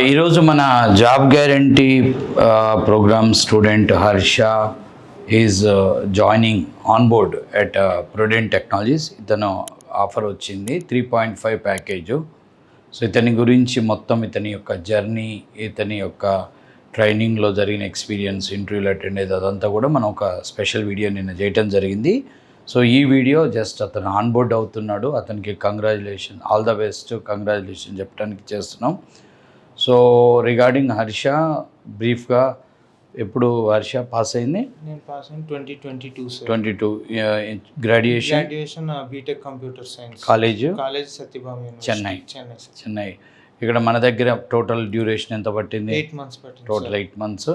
ఈరోజు మన job guarantee programme student Harsha is joining on board at prudent technologies. ఇతను offer వచ్చింది 3.5 ప్యాకేజు. సో ఇతని గురించి మొత్తం ఇతని యొక్క జర్నీ, ఇతని యొక్క ట్రైనింగ్లో జరిగిన ఎక్స్పీరియన్స్, ఇంటర్వ్యూలు అటెండ్ అయ్యేది అదంతా కూడా మనం ఒక స్పెషల్ వీడియో నిన్న చేయటం జరిగింది. సో ఈ వీడియో జస్ట్ అతను ఆన్ బోర్డ్ అవుతున్నాడు, అతనికి congratulation, all the best, congratulation చెప్పడానికి చేస్తున్నాం. సో రిగార్డింగ్ హర్ష బ్రీఫ్గా, ఎప్పుడు హర్ష పాస్ అయింది? నేను పాస్ అయిన 2022 sir. 22. Graduation BTech computer science. College Sathyabama Chennai. Sir. Chennai. ఇక్కడ మన దగ్గర టోటల్ డ్యూరేషన్ ఎంత పట్టింది? 8 months పట్టింది. Total 8 months.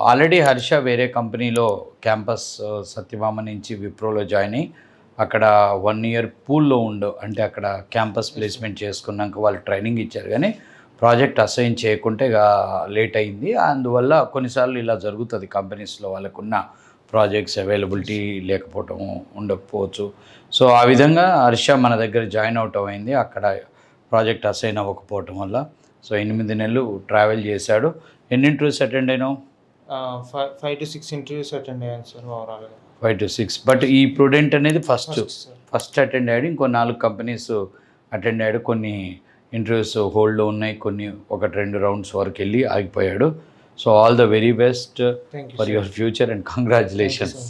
ఆల్రెడీ హర్ష వేరే కంపెనీలో క్యాంపస్ సత్యభామ నుంచి విప్రోలో జాయిన్ అయ్యి అక్కడ 1 year పూల్లో అంటే అక్కడ క్యాంపస్ ప్లేస్మెంట్ చేసుకున్నాక వాళ్ళు ట్రైనింగ్ ఇచ్చారు, కానీ ప్రాజెక్ట్ అసైన్ చేయకుంటే లేట్ అయింది. అందువల్ల కొన్నిసార్లు ఇలా జరుగుతుంది కంపెనీస్లో, వాళ్ళకున్న ప్రాజెక్ట్స్ అవైలబిలిటీ లేకపోవటం ఉండకపోవచ్చు. సో ఆ విధంగా హర్ష మన దగ్గర జాయిన్ అవటం అయింది, అక్కడ ప్రాజెక్ట్ అసైన్ అవ్వకపోవటం వల్ల. సో 8 నెలలు ట్రావెల్ చేశాడు. ఎన్ని ఇంటర్వ్యూస్ అటెండ్ అయినావు? 5 to 6 ఇంటర్వ్యూస్ అటెండ్ అయ్యాను సార్ ఓవరాల్గా. 5 to 6. బట్ ఈ ప్రుడెంట్ అనేది ఫస్ట్ అటెండ్ అయ్యాడు. ఇంకో 4 కంపెనీస్ అటెండ్ అయ్యాడు. కొన్ని ఇంటర్వ్యూస్ హోల్డ్లో ఉన్నాయి, కొన్ని 1-2 rounds వరకు వెళ్ళి ఆగిపోయాడు. So all the very best for your future and congratulations.